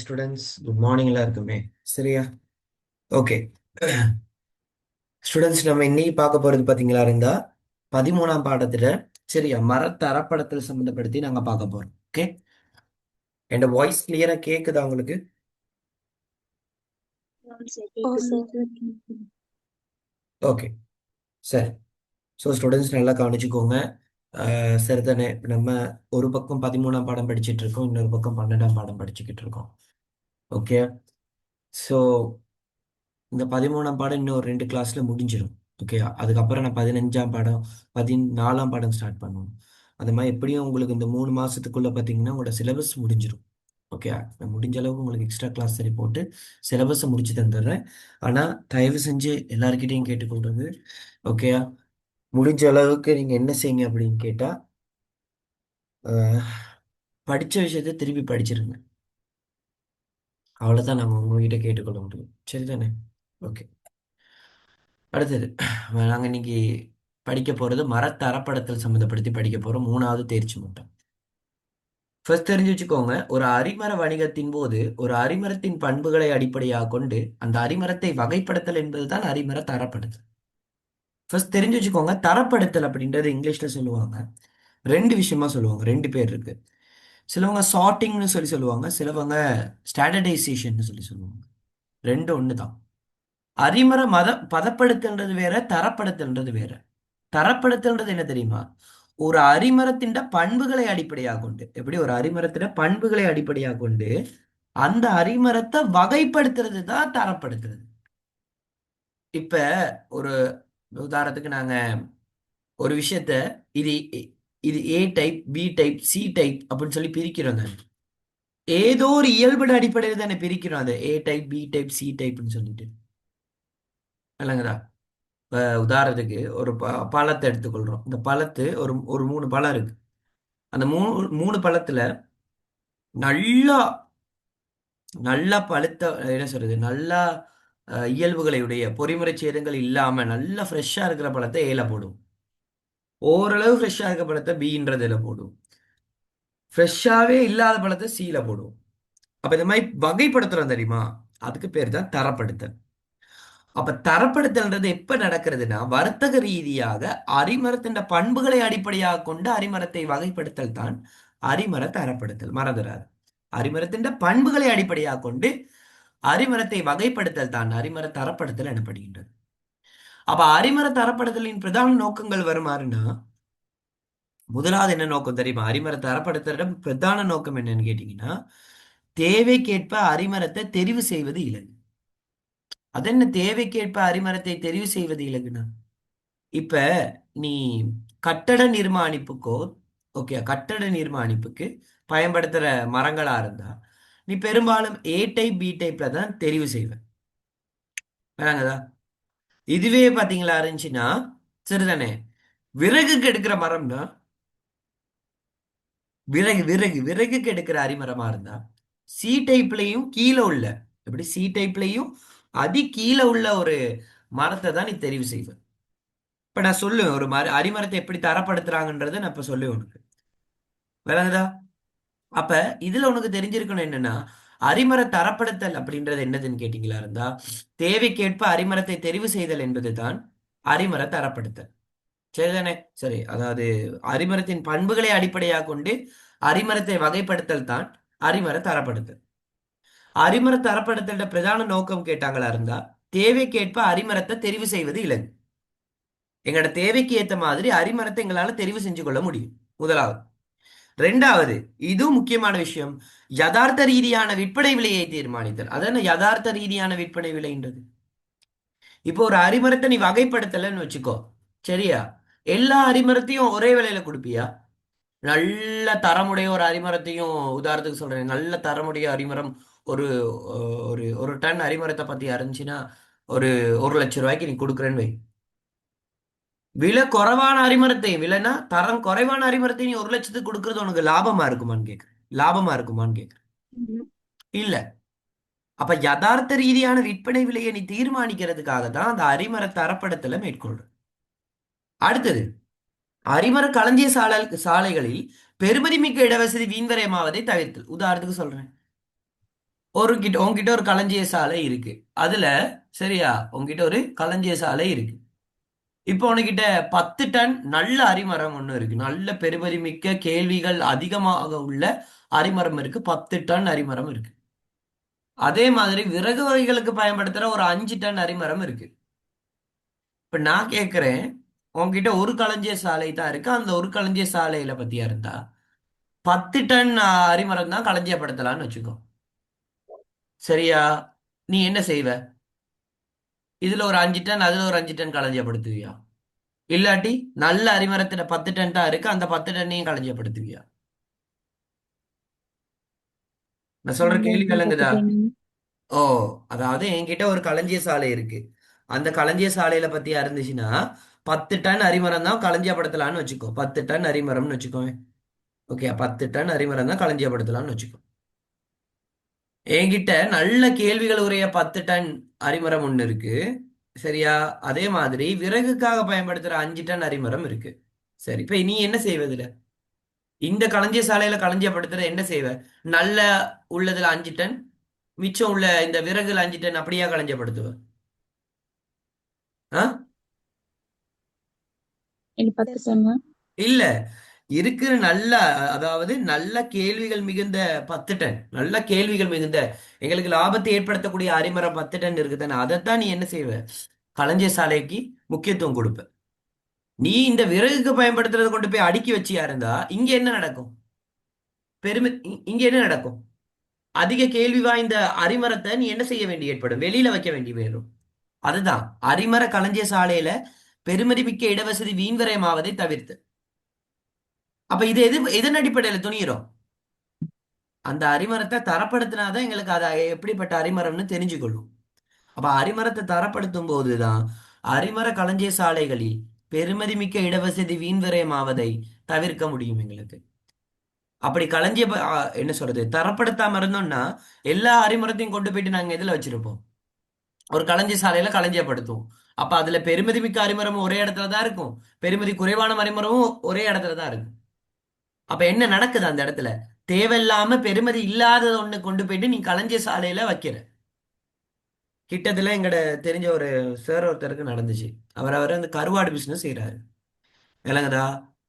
Students good morning எல்லாருக்குமே. சரியா? Okay. Students, நம்ம இன்னைக்கு பார்க்க போறது பாத்தீங்களா இருந்தா 13ஆம் பாடத்துல சரியா மரத்தரப்படத்தில் சம்மந்தப்படுத்தி நாங்க பார்க்க போறோம். ஓகே, என் வாய்ஸ் கிளியரா கேக்குதா உங்களுக்கு? ஓ சார். ஓகே, சரி. ஸோ ஸ்டூடெண்ட்ஸ் நல்லா கவனிச்சுக்கோங்க. சரி தானே? இப்ப நம்ம ஒரு பக்கம் 13ஆம் பாடம் படிச்சுட்டு இருக்கோம், இன்னொரு பக்கம் 12ஆம் பாடம் படிச்சுக்கிட்டு இருக்கோம். ஓகே, ஸோ இந்த 13ஆம் பாடம் இன்னும் ஒரு 2 கிளாஸ்ல முடிஞ்சிடும். ஓகே, அதுக்கப்புறம் நான் 15ஆம் பாடம் 14ஆம் பாடம் ஸ்டார்ட் பண்ணுவோம். அது மாதிரி எப்படியும் உங்களுக்கு இந்த 3 மாசத்துக்குள்ள பார்த்தீங்கன்னா உங்களோட சிலபஸ் முடிஞ்சிடும். ஓகே, நான் முடிஞ்ச அளவுக்கு உங்களுக்கு எக்ஸ்ட்ரா கிளாஸ் சரி போட்டு சிலபஸை முடிச்சு தந்துடுறேன். ஆனால் தயவு செஞ்சு எல்லாருக்கிட்டையும் கேட்டுக்கொள்றது, ஓகே, முடிஞ்ச அளவுக்கு நீங்கள் என்ன செய்யுங்க அப்படின்னு கேட்டால் படித்த விஷயத்தை திருப்பி படிச்சிருங்க. அவ்வளோதான் நம்ம உங்ககிட்ட கேட்டுக்கொள்ள முடியும். சரிதானே? ஓகே, அடுத்தது நாங்கள் இன்னைக்கு படிக்க போகிறது மரத்தரப்படத்தில் சம்மந்தப்படுத்தி படிக்க போகிறோம். 3வது தேர்ச்சி மட்டம். ஃபர்ஸ்ட் தெரிஞ்சு வச்சுக்கோங்க, ஒரு அரிமர வணிகத்தின் போது ஒரு அரிமரத்தின் பண்புகளை அடிப்படையாக கொண்டு அந்த அரிமரத்தை வகைப்படுத்தல் என்பதுதான் அரிமர தரப்படுத்தல். ஃபர்ஸ்ட் தெரிஞ்சு வச்சுக்கோங்க, தரப்படுத்தல் அப்படின்றது இங்கிலீஷ்ல சொல்லுவாங்க. 2 விஷயமா சொல்லுவாங்க, 2 பேர் இருக்கு. சிலவங்க சார்ட்டிங்னு சொல்லி சொல்லுவாங்க, சிலவங்க ஸ்டாண்டர்டைசேஷன் சொல்லி சொல்லுவாங்க. 2 ஒன்று தான். அரிமர பதப்படுத்தல்ன்றது வேற, தரப்படுத்தல்ன்றது வேற. தரப்படுத்தல்ன்றது என்ன தெரியுமா? ஒரு அரிமரத்தின் பண்புகளை அடிப்படையாக கொண்டு, எப்படி ஒரு அரிமரத்தின் பண்புகளை அடிப்படையாக கொண்டு அந்த அரிமரத்தை வகைப்படுத்துறது தான் தரப்படுத்துறது. இப்ப ஒரு உதாரணத்துக்கு நாங்க ஒரு விஷயத்த இது இது A type, B type, C type அப்படின்னு சொல்லி பிரிக்கிறோம் தானே. ஏதோ ஒரு இயல்புட அடிப்படையில் தானே பிரிக்கிறோம், அது ஏ டைப், பி டைப், சி டைப்னு சொல்லிட்டு. இல்லைங்கதா? இப்ப உதாரணத்துக்கு ஒரு பழத்தை எடுத்துக்கொள்றோம். இந்த பழத்து ஒரு ஒரு 3 பழம் இருக்கு. அந்த மூணு பழத்துல நல்லா நல்லா பழுத்த, என்ன சொல்றது, நல்லா இயல்புகளையுடைய பொறிமுறை சேதங்கள் இல்லாம நல்லா ஃப்ரெஷ்ஷா இருக்கிற பழத்தை ஏல போடும். ஓரளவு ஃப்ரெஷ்ஷா இருக்க பழத்தை பின்றதுல போடும். ஃப்ரெஷ்ஷாவே இல்லாத பழத்தை சீல போடும். அப்ப இந்த மாதிரி வகைப்படுத்துறோம் தெரியுமா? அதுக்கு பேர் தான் தரப்படுத்தல். அப்ப தரப்படுத்தல்ன்றது எப்ப நடக்கிறதுனா, வர்த்தக ரீதியாக அரிமரத்தின் பண்புகளை அடிப்படையாக கொண்டு அரிமரத்தை வகைப்படுத்தல் தான் அரிமர தரப்படுத்தல். மறந்துடாது, அரிமரத்தின் பண்புகளை அடிப்படையாக கொண்டு அரிமரத்தை வகைப்படுத்தல் தான் அரிமர தரப்படுத்தல் எனப்படுகின்றது. அப்ப அரிமர தரப்படுத்தலின் பிரதான நோக்கங்கள் வருமாறுனா, முதலாவது என்ன நோக்கம் தெரியுமா? அரிமர தரப்படுத்தலிடம் பிரதான நோக்கம் என்னன்னு கேட்டீங்கன்னா, தேவைக்கேற்ப அரிமரத்தை தெரிவு செய்வது இலகு. அதென்ன தேவைக்கேற்ப அரிமரத்தை தெரிவு செய்வது இலகுனா? இப்ப நீ கட்டட நிர்மாணிப்புக்கோ, ஓகே, கட்டட நிர்மாணிப்புக்கு பயன்படுத்துற மரங்களா இருந்தா நீ பெரும்பாலும் ஏ டைப், பி டைப்ல தான் தெரிவு செய்வ. வேணாங்கதா? இதுவே பாத்தீங்களா இருந்துச்சுன்னா சரிதானே. விறகுக்கு எடுக்கிற மரம்னா, விறகுக்கு எடுக்கிற அரிமரமா இருந்தா சி டைப்லயும் கீழே உள்ள, எப்படி சி டைப்லயும் அதி கீழே உள்ள ஒரு மரத்தை தான் நீ தெரிவு செய்வ. இப்ப நான் சொல்லுவேன் ஒரு அரிமரத்தை எப்படி தரப்படுத்துறாங்கன்றதை நான் இப்ப சொல்லுவேன் உனக்கு. விளங்குதா? அப்ப இதுல உனக்கு தெரிஞ்சிருக்கணும் என்னன்னா, அரிமர தரப்படுத்தல் அப்படின்றது என்னதுன்னு கேட்டீங்களா இருந்தா, தேவைக்கேற்ப அரிமரத்தை தெரிவு செய்தல் என்பதுதான் அரிமர தரப்படுத்தல். சரிதானே? சரி, அதாவது அரிமரத்தின் பண்புகளை அடிப்படையாக கொண்டு அரிமரத்தை வகைப்படுத்தல் தான் அரிமர தரப்படுத்தல். அரிமர தரப்படுத்தல் பிரதான நோக்கம் கேட்டாங்களா இருந்தா, தேவைக்கேற்ப அரிமரத்தை தெரிவு செய்வது இலகு. எங்களோட தேவைக்கு ஏத்த மாதிரி அரிமரத்தை எங்களால தெரிவு செஞ்சு கொள்ள முடியும், முதலாவது. 2வது, இதுவும் முக்கியமான விஷயம், யதார்த்த ரீதியான விற்பனை விலையை தீர்மானித்தல். அதான யதார்த்த ரீதியான விற்பனை விலைன்றது. இப்போ ஒரு அரிமரத்தை நீ வகைப்படுத்தலன்னு வச்சுக்கோ, சரியா? எல்லா அரிமரத்தையும் ஒரே விலையில கொடுப்பியா? நல்ல தரமுடைய ஒரு அரிமரத்தையும் உதாரணத்துக்கு சொல்றேன், நல்ல தரமுடைய அரிமரம் ஒரு ஒரு ஒரு டன் அரிமரத்தை பத்தி அறிஞ்சுன்னா ஒரு 1,00,000 ரூபாய்க்கு நீ கொடுக்குறேன்னு வை. விலை குறைவான அரிமரத்தை, விலைனா தரம் குறைவான அரிமரத்தை நீ 1,00,000த்துக்கு கொடுக்கறது உனக்கு லாபமா இருக்குமான்னு கேட்குறேன். லாபமா இருக்குமான்னு கேட்குறேன். இல்ல. அப்ப யதார்த்த ரீதியான விற்பனை விலையை நீ தீர்மானிக்கிறதுக்காக தான் அந்த அரிமர தரப்படுத்தலை மேற்கொள்ற. அடுத்தது, அரிமர களஞ்சிய சாலைகளில் பெறுமதி மிக்க இடவசதி வீண்வரையமாவதை தவிர்த்தல். உதாரணத்துக்கு சொல்றேன், உங்ககிட்ட ஒரு களஞ்சிய சாலை இருக்கு. அதுல சரியா, உங்ககிட்ட ஒரு களஞ்சிய சாலை இருக்கு. இப்போ உனக்கிட்ட 10 டன் நல்ல அரிமரம் ஒண்ணு இருக்கு. நல்ல பெருமதி மிக்க கேள்விகள் அதிகமாக உள்ள அரிமரம் இருக்கு. 10 டன் அரிமரம் இருக்கு. அதே மாதிரி விறகு வகைகளுக்கு பயன்படுத்துற ஒரு 5 டன் அரிமரம் இருக்கு. இப்ப நான் கேட்கிறேன், உன்கிட்ட ஒரு களஞ்சிய சாலை தான் இருக்கு. அந்த ஒரு களஞ்சிய சாலையில பத்தியா இருந்தா 10 டன் அரிமரம் தான் களஞ்சியப்படுத்தலாம்னு வச்சுக்கோ. சரியா? நீ என்ன செய்வ? இதுல ஒரு 5 டன், அதுல ஒரு 5 டன் களஞ்சியப்படுத்துவியா? இல்லாட்டி நல்ல அரிமரத்துல 10 டன் தான் இருக்கு, அந்த 10 டன்னையும் களஞ்சியப்படுத்துவியா? நான் சொல்ற நல்ல கேள்வி இருக்கிற விளங்குதா? 10 டன். ஓ, அதாவது என்கிட்ட ஒரு களஞ்சிய சாலை இருக்கு. அந்த களஞ்சிய சாலையில பத்தியா இருந்துச்சுன்னா 10 டன் அரிமரம் தான் களஞ்சியப்படுத்தலாம்னு வச்சுக்கோ. 10 டன் அரிமரம்னு வச்சுக்கோ. ஓகே, 10 டன் அரிமரம் தான் களஞ்சியப்படுத்தலாம்னு வச்சுக்கோ. என்கிட்ட நல்ல கேள்விகள் உடைய 10 டன் அரிமரம் ஒண்ணு இருக்கு. சரியா? அதே மாதிரி விறகுக்காக பயன்படுத்துற 5 டன் அரிமரம் இருக்கு. சரி, இப்ப நீ என்ன செய்வதுல? இந்த களஞ்சிய சாலையில களஞ்சியப்படுத்துற என்ன செய்வ? நல்ல உள்ளதுல 5 டன், மிச்சம் உள்ள இந்த விறகுல 5 டன் அப்படியா களஞ்சியப்படுத்துவ? ஆ? இது 10 டன்னா? இல்ல, இருக்கிற நல்ல, அதாவது நல்ல கேள்விகள் மிகுந்த 10 டன், நல்ல கேள்விகள் மிகுந்த, எங்களுக்கு லாபத்தை ஏற்படுத்தக்கூடிய அரிமரம் 10 டன் இருக்குதானே, அதைத்தான் நீ என்ன செய்வ? களஞ்சிய சாலைக்கு முக்கியத்துவம் கொடுப்ப. நீ இந்த விறகுக்கு பயன்படுத்துறதை கொண்டு போய் அடுக்கி வச்சியா இருந்தா இங்க என்ன நடக்கும்? இங்க என்ன நடக்கும்? அதிக கேள்வி வாய்ந்த அரிமரத்தை நீ என்ன செய்ய வேண்டி ஏற்படும்? வெளியில வைக்க வேண்டி வரும். அதுதான் அரிமர களஞ்சிய சாலையில பெருமதி மிக்க இடவசதி வீண்விரயமாவதை தவிர்த்து. அப்ப இது எதன் அடிப்படையில துணியிரும்? அந்த அரிமரத்தை தரப்படுத்தினாதான் எங்களுக்கு அது எப்படிப்பட்ட அரிமரம்னு தெரிஞ்சுக்கொள்ளும். அப்ப அரிமரத்தை தரப்படுத்தும் போதுதான் அரிமர களஞ்சிய சாலைகளில் பெருமதி மிக்க இடவசதி வீண்விரயமாவதை தவிர்க்க முடியும் எங்களுக்கு. அப்படி என்ன சொல்றது, தரப்படுத்தாம இருந்தோம்னா எல்லா அரிமரத்தையும் கொண்டு போயிட்டு நாங்க எதுல வச்சிருப்போம்? ஒரு களஞ்சிய சாலையில களஞ்சியப்படுத்துவோம். அப்ப அதுல பெருமதி மிக்க அரிமரமும் ஒரே இடத்துல தான் இருக்கும், பெருமதி குறைவான அரிமரமும் ஒரே இடத்துல தான் இருக்கும். அப்ப என்ன நடக்குது அந்த இடத்துல? தேவையில்லாம பெருமதி இல்லாத ஒண்ணு கொண்டு போயிட்டு நீ களஞ்சிய சாலையில வைக்கிற. கிட்டத்துல எங்கட தெரிஞ்ச ஒரு சார் ஒருத்தருக்கு நடந்துச்சு. அவர் அந்த கருவாடு பிசினஸ் செய்யறாரு. விளங்குதா?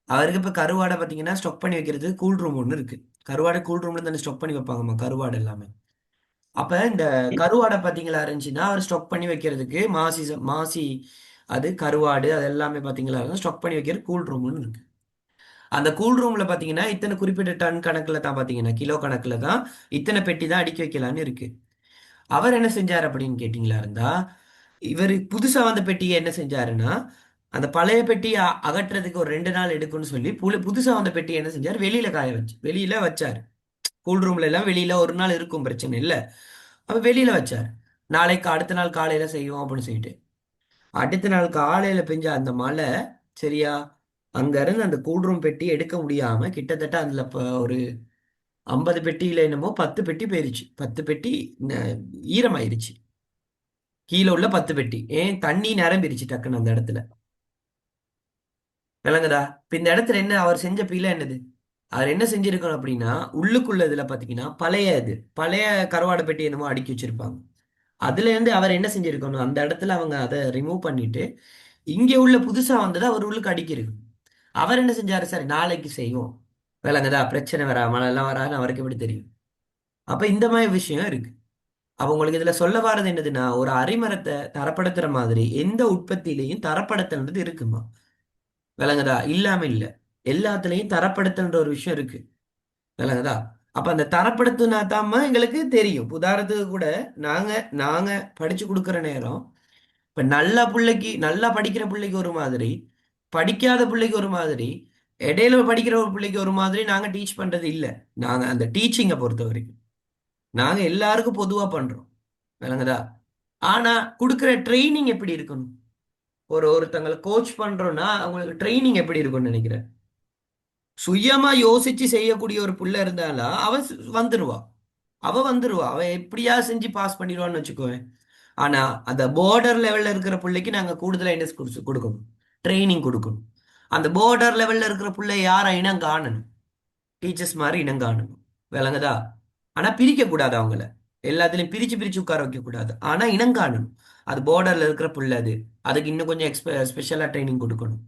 அவருக்கு இப்ப கருவாடை பாத்தீங்கன்னா ஸ்டாக் பண்ணி வைக்கிறதுக்கு கூல் ரூம் ஒன்று இருக்கு. கருவாடை கூல் ரூம்ல தானே ஸ்டாக் பண்ணி வைப்பாங்கம்மா, கருவாடு எல்லாமே. அப்ப இந்த கருவாடை பாத்தீங்களா இருந்துச்சுன்னா அவர் ஸ்டாக் பண்ணி வைக்கிறதுக்கு மாசி அது கருவாடு அது எல்லாமே பாத்தீங்களா ஸ்டாக் பண்ணி வைக்கிற கூல் ரூம்னு இருக்கு. அந்த கூல் ரூம்ல பாத்தீங்கன்னா இத்தனை குறிப்பிட்ட டன் கணக்குல தான், பாத்தீங்கன்னா கிலோ கணக்குல தான் இத்தனை பெட்டி தான் அடுக்கி வைக்கலான்னு இருக்கு. அவர் என்ன செஞ்சார் அப்படின்னு கேட்டீங்களா இருந்தா, இவர் புதுசா வந்த பெட்டியை என்ன செஞ்சாருன்னா, அந்த பழைய பெட்டியை அகற்றுறதுக்கு ஒரு 2 நாள் எடுக்கும்னு சொல்லி புதுசா வந்த பெட்டியை என்ன செஞ்சார், வெளியில காய வச்சு வெளியில வச்சார். கூல் ரூம்ல எல்லாம் வெளியில ஒரு நாள் இருக்கும், பிரச்சனை இல்ல. அப்ப வெளியில வச்சார். நாளைக்கு அடுத்த நாள் காலையில செய்வோம் அப்படின்னு சொல்லிட்டு. அடுத்த நாள் காலையில பெஞ்ச அந்த மழை, சரியா, அங்க இருந்து அந்த கூல் ரூம் பெட்டி எடுக்க முடியாம கிட்டத்தட்ட அதுல ஒரு 50 பெட்டியில என்னமோ 10 பெட்டி போயிருச்சு. 10 பெட்டி ஈரமாயிருச்சு. கீழே உள்ள 10 பெட்டி ஏன் தண்ணி நிரம்பிருச்சு டக்குன்னு அந்த இடத்துல. விளங்குதா? இப்ப இந்த இடத்துல என்ன அவர் செஞ்ச பீல என்னது? அவர் என்ன செஞ்சிருக்கணும் அப்படின்னா, உள்ளுக்குள்ள இதுல பாத்தீங்கன்னா பழைய கருவாடு பெட்டி என்னமோ அடுக்கி வச்சிருப்பாங்க. அதுல இருந்து அவர் என்ன செஞ்சிருக்கணும், அந்த இடத்துல அவங்க அதை ரிமூவ் பண்ணிட்டு இங்க உள்ள புதுசா வந்ததை அவர் உள்ளுக்கு அடிக்கிருக்கு. அவர் என்ன செஞ்சாரு, சரி நாளைக்கு செய்வோம். விளங்குதா? பிரச்சனை வரா, மழை எல்லாம் வரான்னு அவருக்கு எப்படி தெரியும்? அப்ப இந்த மாதிரி விஷயம் இருக்கு. அப்ப உங்களுக்கு இதுல சொல்ல வர்றது என்னதுன்னா, ஒரு அரிமரத்தை தரப்படுத்துற மாதிரி எந்த உற்பத்தியிலையும் தரப்படுத்தல்ன்றது இருக்குமா? விளங்குதா? இல்லாம இல்ல. எல்லாத்துலயும் தரப்படுத்தல்ன்ற ஒரு விஷயம் இருக்கு. விளங்குதா? அப்ப அந்த தரப்படுத்தினா தாம எங்களுக்கு தெரியும். உதாரணத்துக்கு கூட நாங்க நாங்க படிச்சு கொடுக்குற நேரம், இப்ப நல்ல பிள்ளைக்கு, நல்லா படிக்கிற பிள்ளைக்கு ஒரு மாதிரி, படிக்காத பிள்ளைக்கு ஒரு மாதிரி, இடையில படிக்கிற ஒரு பிள்ளைக்கு ஒரு மாதிரி நாங்க டீச் பண்றது இல்ல. நாங்க அந்த டீச்சிங்கை பொறுத்த வரைக்கும் நாங்க எல்லாருக்கும் பொதுவா பண்றோம். விளங்குதா? ஆனா கொடுக்குற ட்ரைனிங் எப்படி இருக்கணும்? ஒருத்தங்களை கோச் பண்றோம்னா அவங்களுக்கு ட்ரைனிங் எப்படி இருக்கும்னு நினைக்கிறேன். சுயமா யோசிச்சு செய்யக்கூடிய ஒரு புள்ள இருந்தாலா வந்துருவா. அவ எப்படியா செஞ்சு பாஸ் பண்ணிடுவான்னு வச்சுக்கோவேன். ஆனா அந்த பார்டர் லெவல்ல இருக்கிற பிள்ளைக்கு நாங்க கூடுதலா என்ன கொடுக்கணும்? ட்ரைனிங் கொடுக்கணும். அந்த பார்டர் லெவல்ல இருக்கிற பிள்ளை யாரை இனம் காணணும்? டீச்சர்ஸ் மாதிரி இனம் காணணும். விளங்குதா? ஆனா பிரிக்க கூடாது அவங்கள. எல்லாத்துலயும் பிரிச்சு பிரிச்சு உட்கார வைக்க கூடாது, ஆனா இனங்காணணும். அது பார்டர்ல இருக்கிற புள்ள அது, அதுக்கு இன்னும் கொஞ்சம் ஸ்பெஷலா ட்ரைனிங் கொடுக்கணும்.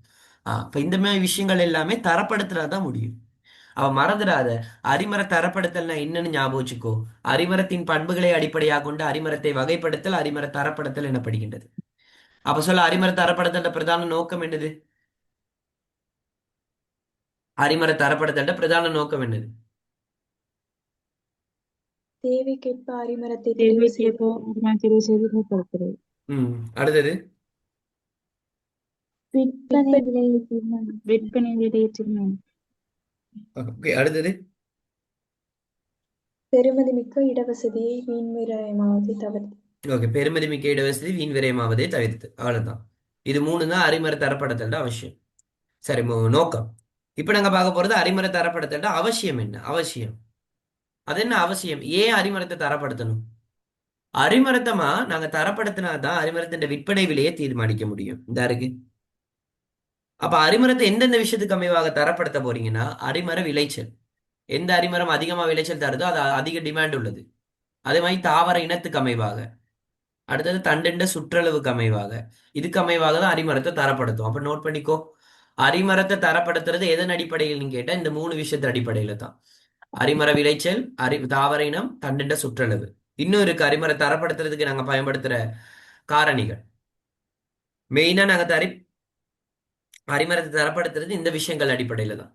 இப்ப இந்த மாதிரி விஷயங்கள் எல்லாமே தரப்படுத்துறதான் முடியும். அவ மறந்துடாத, அரிமர தரப்படுத்தல்னா என்னன்னு ஞாபகம் வச்சுக்கோ. அரிமரத்தின் பண்புகளை அடிப்படையாக கொண்டு அரிமரத்தை வகைப்படுத்தல் அரிமர தரப்படுத்தல் எனப்படுகின்றது. அப்ப சொல்ல, அரிமர தரப்படுத்தல் பிரதான நோக்கம் என்னது? அரிமர தரப்படுத்தல் பிரதான நோக்கம் என்னது? தேவைக்கேற்ப அரிமரத்தை தெரிவு தேவைக்கேற்ப செய்வது. நான் தெரிவு செய்து கொடுக்கிறது. ம். அடுத்தது. விற்பனை விற்பனை விலையை விற்பனை விலையை தீர்மானம். ஓகே, அடுத்தது. பெறுமதிமிக்க இடவசதியை வீண்விரயமாவதை தவிர்த்து. ஓகே, பெருமதி மிக்க இடவசதி வீண் விரயமாவதை தவிர்த்து, அவ்வளவுதான். இது மூணு தான் அரிமர தரப்படுத்தல் அவசியம். சரி, நோக்கம். இப்ப நாங்க பார்க்க போறது அரிமர தரப்படுத்தல் அவசியம். என்ன அவசியம்? அது என்ன அவசியம்? ஏன் அரிமரத்தை தரப்படுத்தணும்? அரிமரத்தமா நாங்க தரப்படுத்தினாதான் அரிமரத்தின் விற்பனை விலையை தீர்மானிக்க முடியும். இந்த இருக்கு. அப்ப அரிமரத்தை எந்தெந்த விஷயத்துக்கு அமைவாக தரப்படுத்த போறீங்கன்னா, அரிமர விளைச்சல். எந்த அரிமரம் அதிகமா விளைச்சல் தருதோ அது அதிக டிமாண்ட் உள்ளது. அதே மாதிரி தாவர இனத்துக்கு அமைவாக. அடுத்தது தண்டெண்ட சுற்றளவுக்கு அமைவாக. இதுக்கு அமைவாக தான் அரிமரத்தை தரப்படுத்தும். அப்ப நோட் பண்ணிக்கோ. அரிமரத்தை தரப்படுத்துறது எதன் அடிப்படையில் கேட்டா இந்த மூணு விஷயத்து அடிப்படையில தான். அரிமர விளைச்சல், தாவர இனம், தண்டெண்ட சுற்றளவு. இன்னும் இருக்கு அரிமர தரப்படுத்துறதுக்கு நாங்க பயன்படுத்துற காரணிகள். மெயினா நாங்க அரிமரத்தை தரப்படுத்துறது இந்த விஷயங்கள் அடிப்படையில தான்.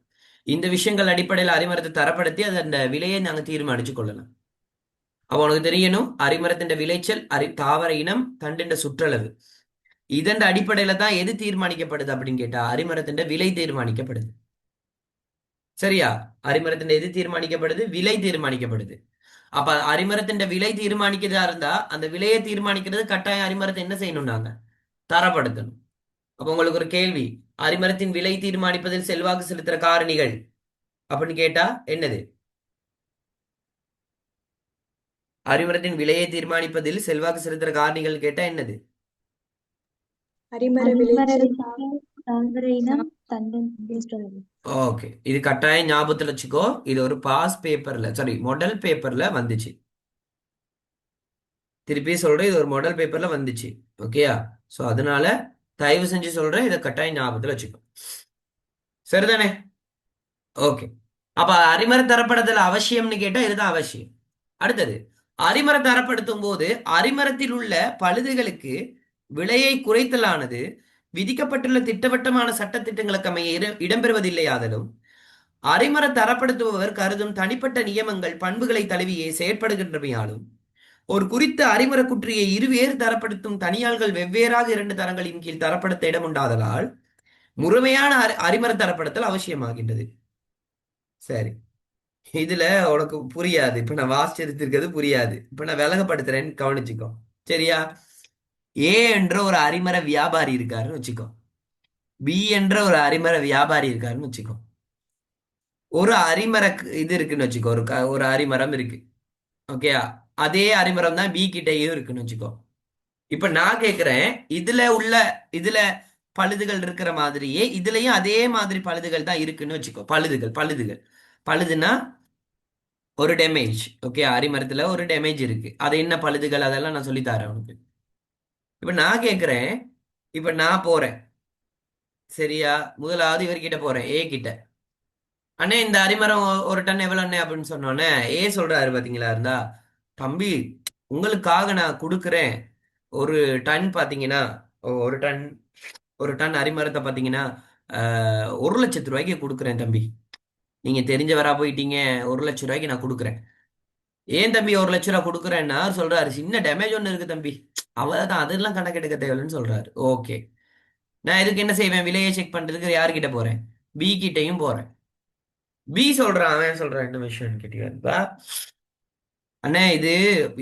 இந்த விஷயங்கள் அடிப்படையில் அரிமரத்தை தரப்படுத்தி அந்த விலையை நாங்க தீர்மானிச்சு கொள்ளலாம். அப்ப உனக்கு தெரியணும், அரிமரத்தின் விளைச்சல், தாவர இனம், தண்டின் சுற்றளவு. இதன் அடிப்படையில தான் எது தீர்மானிக்கப்படுது அப்படின்னு கேட்டா அரிமரத்தின் விலை தீர்மானிக்கப்படுது. சரியா? அரிமரத்தின் எது தீர்மானிக்கப்படுது? விலை தீர்மானிக்கப்படுது. அப்ப அரிமரத்தின் விலை தீர்மானிக்கிறதா இருந்தா அந்த விலையை தீர்மானிக்கிறது கட்டாயம் அரிமரத்தை என்ன செய்யணும்? நாங்க தரப்படுத்தணும். அப்ப உங்களுக்கு ஒரு கேள்வி, அரிமரத்தின் விலை தீர்மானிப்பதில் செல்வாக்கு செலுத்துற காரணிகள் அப்படின்னு கேட்டா என்னது? அரிமரத்தின் விலையை தீர்மானிப்பதில் செல்வாக்கு செலுத்துற காரணிகள் கேட்டா என்னது? அரிமர அரிமர விளைச்சல், விளைச்சல், தாவர இனம், தண்டின் சுற்றளவு. ஓகே, இது கட்டாயம் ஞாபகத்துல வச்சுக்கோ. இது ஒரு பாஸ் பேப்பர்ல, சாரி மாடல் பேப்பர்ல வந்துச்சு. திருப்பி சொல்றேன், இது ஒரு மாடல் பேப்பர்ல வந்துச்சு. ஓகேயா? சோ அதனால தயவு செஞ்சு சொல்றேன், இதை கட்டாயம் ஞாபகத்துல வச்சுக்கோ. சரிதானே? ஓகே. அப்ப அரிமர தரப்படுத்தல் அவசியம்னு கேட்டா இதுதான் அவசியம். அடுத்தது, அரிமர தரப்படுத்தும் போது அரிமரத்தில் உள்ள பழுதுகளுக்கு விலையை குறைத்தலானது விதிக்கப்பட்டுள்ள திட்டவட்டமான சட்ட திட்டங்களுக்கு அமைய இடம்பெறுவதில்லையாதலும் அரிமர தரப்படுத்துபவர் கருதும் தனிப்பட்ட நியமங்கள் பண்புகளை தழுவியே செயற்படுகின்றமையாலும் ஒரு குறித்த அரிமர குற்றியை இருவேறு தரப்படுத்தும் தனியாள்கள் வெவ்வேறாக இரண்டு தரங்களின் கீழ் தரப்படுத்த இடம் உண்டாதலால் முழுமையான அரிமர தரப்படுத்தல் அவசியமாகின்றது. சரி, இதுல உனக்கு புரியாது. இப்ப நான் வாசிச்சிருக்கிறது புரியாது. இப்ப நான் விலகப்படுத்துறேன்னு கவனிச்சுக்கோ. சரியா? ஏ என்ற ஒரு அரிமர வியாபாரி இருக்காருன்னு வச்சுக்கோ. பி என்ற ஒரு அரிமர வியாபாரி இருக்காருன்னு வச்சுக்கோ. ஒரு அரிமர இது இருக்குன்னு வச்சுக்கோ. ஒரு அரிமரம் இருக்கு. ஓகேயா? அதே அரிமரம் தான் பி கிட்டயும் இருக்குன்னு வச்சுக்கோ. இப்ப நான் கேக்குறேன், இதுல பழுதுகள் இருக்கிற மாதிரியே இதுலயும் அதே மாதிரி பழுதுகள் தான் இருக்குன்னு வச்சுக்கோ. பழுதுகள் பழுதுகள் பழுதுன்னா ஒரு டேமேஜ். ஓகே, அரிமரத்துல ஒரு டேமேஜ் இருக்கு. அது என்ன பழுதுகள் அதெல்லாம் நான் சொல்லி தரேன் உனக்கு. இப்ப நான் கேக்குறேன், இப்ப நான் போறேன். சரியா? முதலாவது இவர்கிட்ட போறேன், ஏ கிட்ட. அண்ணே, இந்த அரிமரம் ஒரு டன் எவ்வளவு அண்ணே அப்படின்னு சொன்னோன்னே ஏ சொல்றாரு பாத்தீங்களா இருந்தா, தம்பி உங்களுக்காக நான் கொடுக்குறேன். ஒரு டன் பாத்தீங்கன்னா, ஒரு டன் ஒரு டன் அரிமரத்தை பாத்தீங்கன்னா 1,00,000 ரூபாய்க்கு கொடுக்குறேன் தம்பி. நீங்க தெரிஞ்சவரா போயிட்டீங்க. 1,00,000 ரூபாய்க்கு நான் கொடுக்குறேன். ஏன் தம்பி 1,00,000 ரூபாய் கொடுக்குறேன்னா சொல்றாரு, சின்ன டேமேஜ் ஒன்று இருக்கு தம்பி. அவ்வளவுதான், அதெல்லாம் கணக்கெடுக்க தேவையில்லைன்னு சொல்றாரு. ஓகே, நான் இதுக்கு என்ன செய்வேன்? விலையை செக் பண்றதுக்கு யார்கிட்ட போறேன்? பி கிட்டையும் போறேன். பி சொல்றான், அவன் சொல்றான் என்ன விஷயம்னு கேட்டீங்கன்னா, அண்ணே இது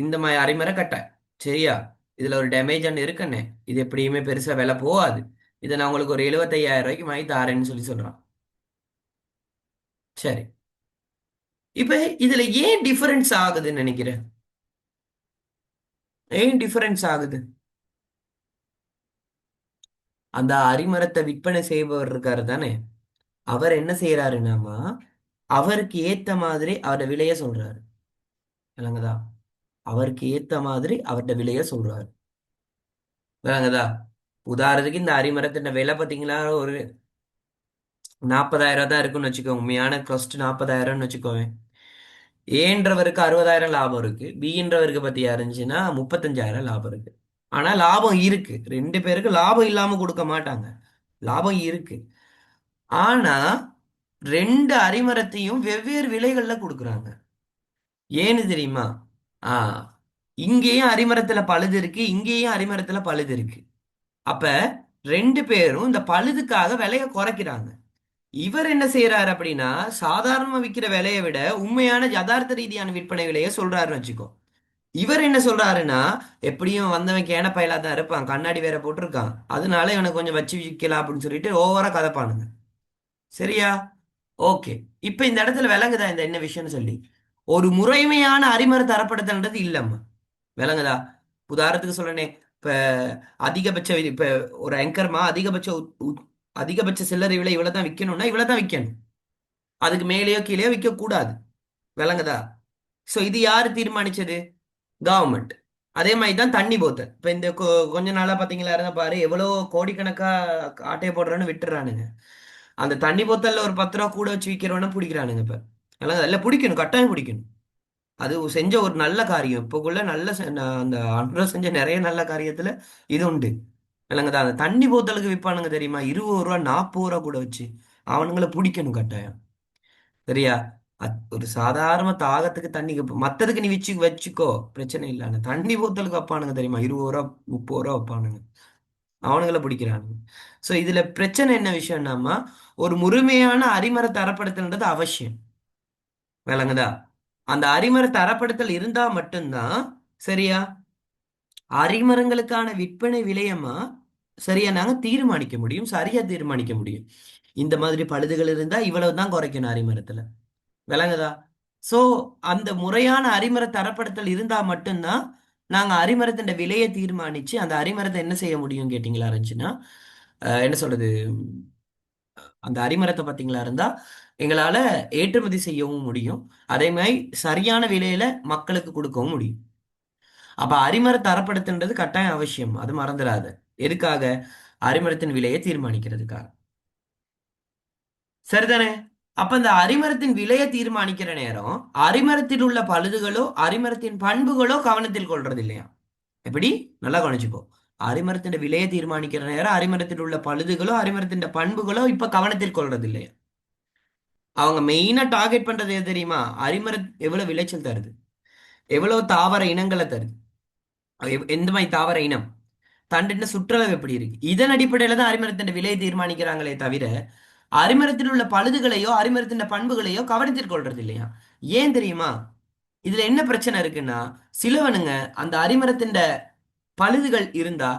இந்த மாதிரி அரைமரை கட்டை. சரியா? இதுல ஒரு டேமேஜ் ஒன்று இருக்குண்ணே. இது எப்படியுமே பெருசா விலை போகாது. இதை நான் உங்களுக்கு ஒரு 75,000 ரூபாய்க்கு வாங்கி தாரேன்னு சொல்றான். சரி, இப்ப இதுல ஏன் டிஃபரன்ஸ் ஆகுதுன்னு நினைக்கிறேன்? ஏன் டிஃபரன்ஸ் ஆகுது? அந்த அரிமரத்தை விற்பனை செய்பவர் இருக்காரு தானே, அவர் என்ன செய்யறாருன்னாமா அவருக்கு ஏத்த மாதிரி அவரோட விலைய சொல்றாரு. விளங்குதா? அவருக்கு ஏத்த மாதிரி அவர்கிட்ட விலைய சொல்றாரு. விளங்குதா? உதாரணத்துக்கு இந்த அரிமரத்தின் விலை பாத்தீங்களா, ஒரு 40,000 தான் இருக்குன்னு வச்சுக்கோங்க. உண்மையான காஸ்ட் 40,000ன்னு வச்சுக்கோங்க. ஏன்றவருக்கு 60,000 லாபம் இருக்கு, பின்றவருக்கு பத்தியா இருந்துச்சுன்னா 35,000 லாபம் இருக்கு. ஆனா லாபம் இருக்கு, ரெண்டு பேருக்கு லாபம் இல்லாம கொடுக்க மாட்டாங்க, லாபம் இருக்கு. ஆனா ரெண்டு அரிமரத்தையும் வெவ்வேறு விலைகள்ல கொடுக்குறாங்க. ஏன்னு தெரியுமா? ஆ இங்கேயும் அரிமரத்துல பழுது இருக்கு, இங்கேயும் அரிமரத்துல பழுது இருக்கு. அப்ப ரெண்டு பேரும் இந்த பழுதுக்காக விலையை குறைக்கிறாங்க. இவர் என்ன செய்யறாரு அப்படின்னா, சாதாரணமா விற்கிற விலையை விட உண்மையான யதார்த்த ரீதியான விற்பனை விலையை சொல்றாருன்னு வச்சுக்கோ. இவர் என்ன சொல்றாருன்னா, எப்படியும் வந்தவன் கேன பயலா தான் இருப்பான், கண்ணாடி வேற போட்டிருக்கான், அதனால இவனை கொஞ்சம் வச்சு விற்கலாம் அப்படின்னு சொல்லிட்டு ஓவரா கதைப்பானுங்க. சரியா? ஓகே. இப்ப இந்த இடத்துல விளங்குதா இந்த என்ன விஷயம்னு சொல்லி? ஒரு முறைமையான அரிமர தரப்படுத்தல்ன்றது இல்லம்மா. விளங்குதா? உதாரணத்துக்கு சொல்றேனே, இப்ப அதிகபட்ச இப்ப ஒரு ஆங்கர்மா அதிகபட்ச சில்லறை விலை இவ்வளவுதான் விற்கணும்னா இவ்வளவுதான் விற்கணும், அதுக்கு மேலேயோ கீழேயோ விற்க கூடாது. விளங்குதா? சோ இது யாரு தீர்மானிச்சது? கவர்மெண்ட். அதே மாதிரி தான் தண்ணி போத்தல். இப்ப இந்த கொஞ்ச நாளா பாத்தீங்களா இருந்தா பாரு, எவ்வளவு கோடிக்கணக்கா ஆட்டையை போடுறோன்னு விட்டுறானுங்க. அந்த தண்ணி போத்தல்ல ஒரு 10 ரூபா கூட வச்சு விற்கிறவன பிடிக்கிறானுங்க இப்ப. விளங்குதா? இல்ல பிடிக்கணும், கட்டாயம் பிடிக்கணும். அது செஞ்ச ஒரு நல்ல காரியம். இப்போக்குள்ள நல்ல அந்த அனுர செஞ்ச நிறைய நல்ல காரியத்துல இது உண்டு. விளங்குதா? அந்த தண்ணி போத்தலுக்கு விற்பானுங்க தெரியுமா, 20 ரூபா 40 ரூபா கூட வச்சு. அவனுங்களை பிடிக்கணும் கட்டாயம். சரியா? ஒரு சாதாரண தாகத்துக்கு தண்ணிக்கு மத்ததுக்கு நீ வச்சுக்கோ, பிரச்சனை இல்லை. ஆனா தண்ணி போத்தலுக்கு வைப்பானுங்க தெரியுமா, 20 ரூபா 30 ரூபா வைப்பானுங்க. அவனுங்களை பிடிக்கிறானுங்க. சோ இதுல பிரச்சனை என்ன விஷயம்னாமா, ஒரு முழுமையான அரிமர தரப்படுத்தல்ன்றது அவசியம். விளங்குதா? அந்த அரிமர தரப்படுத்தல் இருந்தா மட்டும்தான், சரியா, அரிமரங்களுக்கான விற்பனை விலையமா சரியா நாங்க தீர்மானிக்க முடியும், சரியா தீர்மானிக்க முடியும். இந்த மாதிரி பழுதுகள் இருந்தா இவ்வளவுதான் குறைக்கணும் அரிமரத்துல. விளங்குதா? சோ அந்த முறையான அரிமர தரப்படுத்தல் இருந்தா மட்டும்தான் நாங்க அரிமரத்தின் விலையை தீர்மானிச்சு அந்த அரிமரத்தை என்ன செய்ய முடியும் கேட்டீங்களா இருந்துச்சுன்னா, என்ன சொல்றது, அந்த அரிமரத்தை பார்த்தீங்களா இருந்தா எங்களால ஏற்றுமதி செய்யவும் முடியும், அதே மாதிரி சரியான விலையில மக்களுக்கு கொடுக்கவும் முடியும். அப்ப அரிமர தரப்படுத்துன்றது கட்டாயம் அவசியம், அது மறந்துடாத. எதுக்காக? அரிமரத்தின் விலையை தீர்மானிக்கிறதுக்காக. சரிதானே? அப்ப இந்த அரிமரத்தின் விலையை தீர்மானிக்கிற நேரம் அரிமரத்தில் உள்ள பழுதுகளோ அரிமரத்தின் பண்புகளோ கவனத்தில் கொள்றது இல்லையா? எப்படி? நல்லா கவனிச்சுக்கோ. அரிமரத்தின் விலையை தீர்மானிக்கிற நேரம் அரிமரத்தில் உள்ள பழுதுகளோ அரிமரத்தின் பண்புகளோ இப்ப கவனத்தில் கொள்றது இல்லையா? அவங்க மெயினா டார்கெட் பண்றது எது தெரியுமா? அரிமரம் எவ்வளவு விளைச்சல் தருது, எவ்வளவு தாவர இனங்களை தருது, எந்த மாதிரி தாவர இனம், தண்டின சுற்றளவு எப்படி இருக்கு, இதன் அடிப்படையில தான் அரிமரத்தின் விலையை தீர்மானிக்கிறாங்களே தவிர அரிமரத்தில் உள்ள பழுதுகளையோ அரிமரத்தின் பண்புகளையோ கவனத்தில் கொள்றது இல்லையா? ஏன் தெரியுமா? இதுல என்ன பிரச்சனை இருக்குன்னா, சிலவனுங்க அந்த அரிமரத்தின் பழுதுகள் இருந்தா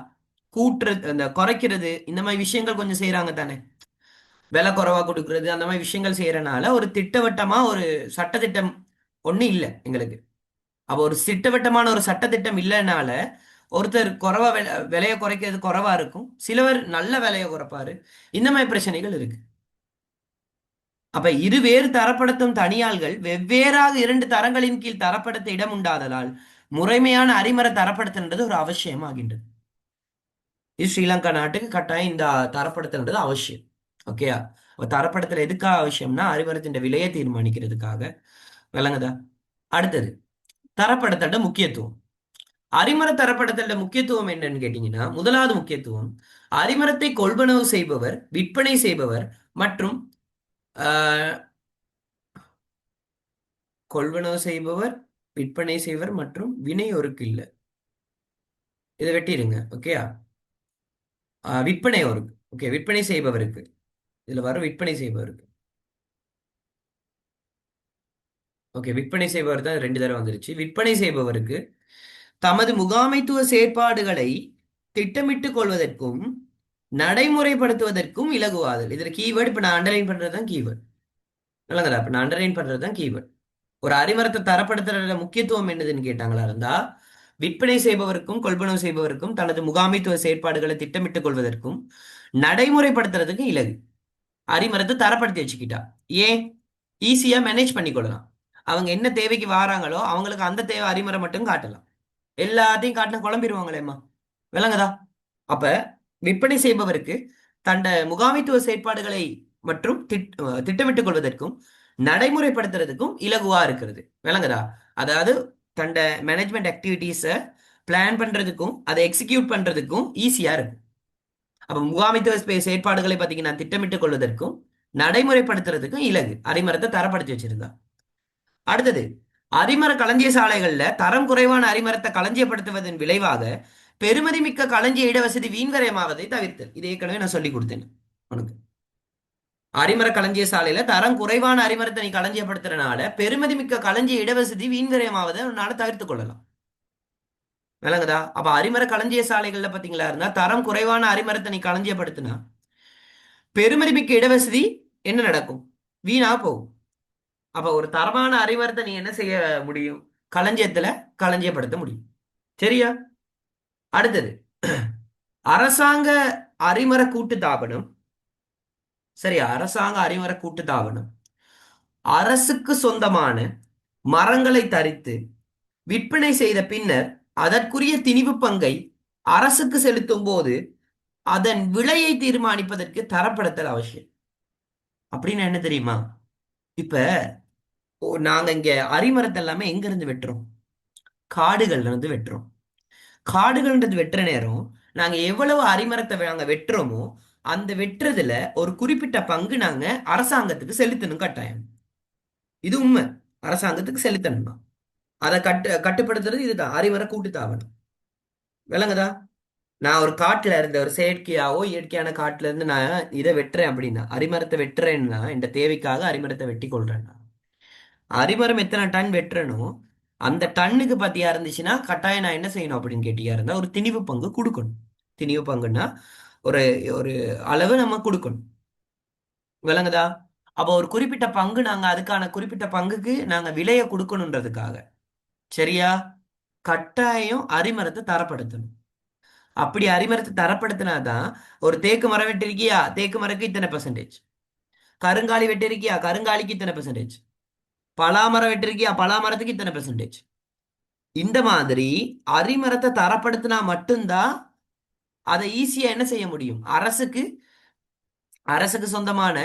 கூட்டுறது, அந்த குறைக்கிறது, இந்த மாதிரி விஷயங்கள் கொஞ்சம் செய்யறாங்க தானே, விலை குறைவா கொடுக்கறது, அந்த மாதிரி விஷயங்கள் செய்யறனால ஒரு திட்டவட்டமா ஒரு சட்டத்திட்டம் ஒண்ணு இல்லை எங்களுக்கு. அப்போ ஒரு திட்டவட்டமான ஒரு சட்டத்திட்டம் இல்லைனால ஒருத்தர் குறைவா விலையை குறைக்கிறது குறைவா இருக்கும், சிலவர் நல்ல விலையை குறைப்பாரு, இந்த மாதிரி பிரச்சனைகள் இருக்கு. அப்ப இருவேறு தரப்படுத்தும் தனியாள்கள் வெவ்வேறாக இரண்டு தரங்களின் கீழ் தரப்படுத்த இடம் உண்டாததால் முறைமையான அரிமர தரப்படுத்தல்ன்றது ஒரு அவசியமாகின்றது. இது ஸ்ரீலங்கா நாட்டுக்கு கட்டாயம் இந்த தரப்படுத்தல்ன்றது அவசியம். ஓகேயா? தரப்படுத்தல் எதுக்காக அவசியம்னா அரிமரத்தின் விலையை தீர்மானிக்கிறதுக்காக. விளங்குதா? அடுத்தது தரப்படுத்தல முக்கியத்துவம். அரிமர தரப்படுத்தல முக்கியத்துவம் என்னன்னு கேட்டீங்கன்னா, முதலாவது முக்கியத்துவம், அரிமரத்தை கொள்வனவு செய்பவர், விற்பனை செய்பவர் மற்றும் கொள்வனவு செய்பவர், விற்பனை செய்வர் மற்றும் வினையோருக்கு இல்ல. இதை வெட்டிடுங்க. ஓகேயா? விற்பனையோருக்கு. ஓகே, விற்பனை செய்பவருக்கு. இதுல வர விற்பனை செய்பவருக்கு. ஓகே, விற்பனை செய்பவர் தான் 2 தடவை வந்துருச்சு. விற்பனை செய்பவருக்கு தமது முகாமைத்துவ செயற்பாடுகளை திட்டமிட்டுக் கொள்வதற்கும் நடைமுறைப்படுத்துவதற்கும் இலகுவாதல். இதுல கீவேர்டு இப்ப நான் அண்டர்லைன் பண்றதுதான் கீவேர்டு. நல்லங்களா? இப்ப நான் அண்டர்லைன் பண்றதுதான் கீவேர்டு. ஒரு அரிமரத்தை தரப்படுத்துற முக்கியத்துவம் என்னதுன்னு கேட்டாங்களா இருந்தா, விற்பனை செய்பவருக்கும் கொள்வனவு செய்பவருக்கும் தனது முகாமைத்துவ செயற்பாடுகளை திட்டமிட்டுக் கொள்வதற்கும் நடைமுறைப்படுத்துறதுக்கும் இலகு. அரிமரத்தை தரப்படுத்தி வச்சுக்கிட்டா ஏன் ஈஸியா மேனேஜ் பண்ணிக்கொள்ளலாம். அவங்க என்ன தேவைக்கு வாராங்களோ அவங்களுக்கு அந்த தேவை அரிமரை மட்டும் காட்டலாம். எல்லாத்தையும் காட்டின குழம்பிடுவாங்களேம்மா. விளங்குதா? அப்ப விற்பனை செய்பவருக்கு தண்ட முகாமைத்துவ செயற்பாடுகளை மற்றும் திட்டமிட்டுக் கொள்வதற்கும் நடைமுறைப்படுத்துறதுக்கும் இலகுவா இருக்கிறது. விளங்குதா? அதாவது தண்ட மேனேஜ்மெண்ட் ஆக்டிவிட்டீஸை பிளான் பண்றதுக்கும் அதை எக்ஸிக்யூட் பண்றதுக்கும் ஈஸியா இருக்கும். அப்ப முகாமைத்துவ செயற்பாடுகளை பார்த்தீங்கன்னா திட்டமிட்டுக் கொள்வதற்கும் நடைமுறைப்படுத்துறதுக்கும் இலகு அரிமரத்தை தரப்படுத்தி வச்சிருந்தா. அடுத்தது, அரிமர களஞ்சிய சாலைகள்ல தரம் குறைவான அரிமரத்தை களஞ்சியப்படுத்துவதன் விளைவாக பெருமதிமிக்க களஞ்சிய இடவசதி வீண்வரையமாவதை தவிர்த்தல். இது ஏற்கனவே நான் சொல்லி கொடுத்தேன் உனக்கு. அரிமர களஞ்சிய சாலையில தரம் குறைவான அரிமரத்தை நீ களஞ்சியப்படுத்துறதுனால பெருமதிமிக்க களஞ்சிய இடவசதி வீண்வரையமாவதை உன்னால தவிர்த்து கொள்ளலாம். விளங்குதா? அப்ப அரிமர களஞ்சிய சாலைகள்ல பாத்தீங்களா இருந்தா தரம் குறைவான அரிமரத்தை நீ களஞ்சியப்படுத்தினா பெருமதிமிக்க இடவசதி என்ன நடக்கும்? வீணா போகும். அப்ப ஒரு தரமான அரிமரத்தை நீ என்ன செய்ய முடியும்? களஞ்சியத்துல களஞ்சியப்படுத்த முடியும். சரியா? அடுத்தது, அரசாங்க அரிமர கூட்டு தாபனம். சரியா? அரசாங்க அரிமர கூட்டு தாபனம் அரசுக்கு சொந்தமான மரங்களை தரித்து விற்பனை செய்த பின்னர் அதற்குரிய திணிவு பங்கை அரசுக்கு செலுத்தும் போது அதன் விலையை தீர்மானிப்பதற்கு தரப்படுத்தல் அவசியம். அப்படின்னு என்ன தெரியுமா? இப்ப நாங்க இங்க அரிமரத்தை எல்லாமே எங்க இருந்து வெட்டுறோம்? காடுகள்ல இருந்து வெட்டுறோம். காடுகள்ன்றது வெட்டுற நேரம் நாங்க எவ்வளவு அரிமரத்தை நாங்க வெட்டுறோமோ அந்த வெட்டுறதுல ஒரு குறிப்பிட்ட பங்கு நாங்க அரசாங்கத்துக்கு செலுத்தணும் கட்டாயம். இது உண்மை. அரசாங்கத்துக்கு செலுத்தணும் தான். அதை கட்டுப்படுத்துறது இதுதான் அரிமர கூட்டுத்தாபனம். விளங்குதா? நான் ஒரு காட்டுல இருந்த ஒரு செயற்கையாவோ இயற்கையான காட்டுல இருந்து நான் இதை வெட்டுறேன் அப்படின்னா அரிமரத்தை வெட்டுறேன்னா இந்த தேவைக்காக அரிமரத்தை வெட்டி கொள்றேன். அரிமரம் எத்தனை டன் வெட்டுறனோ அந்த டன்னுக்கு பத்தியா இருந்துச்சுன்னா கட்டாயம் நான் என்ன செய்யணும் அப்படின்னு கேட்டியா இருந்தா ஒரு திணிவு பங்கு கொடுக்கணும். திணிவு பங்குன்னா ஒரு ஒரு அளவு நம்ம கொடுக்கணும். விளங்குதா? அப்போ ஒரு குறிப்பிட்ட பங்கு நாங்க அதுக்கான குறிப்பிட்ட பங்குக்கு நாங்க விலையை கொடுக்கணுன்றதுக்காக சரியா கட்டாயம் அரிமரத்தை தரப்படுத்தணும். அப்படி அரிமரத்தை தரப்படுத்தினாதான் ஒரு தேக்கு மரம் வெட்டிருக்கியா தேக்கு மரத்துக்கு இத்தனை பெர்சன்டேஜ், கருங்காலி வெட்டிருக்கியா கருங்காலிக்கு இத்தனை பெர்சன்டேஜ், பலாமரம் வெட்டிருக்கியா பலாமரத்துக்கு இத்தனை பெர்சன்டேஜ். இந்த மாதிரி அரிமரத்தை தரப்படுத்தினா மட்டும்தான் அதை ஈஸியா என்ன செய்ய முடியும்? அரசுக்கு சொந்தமான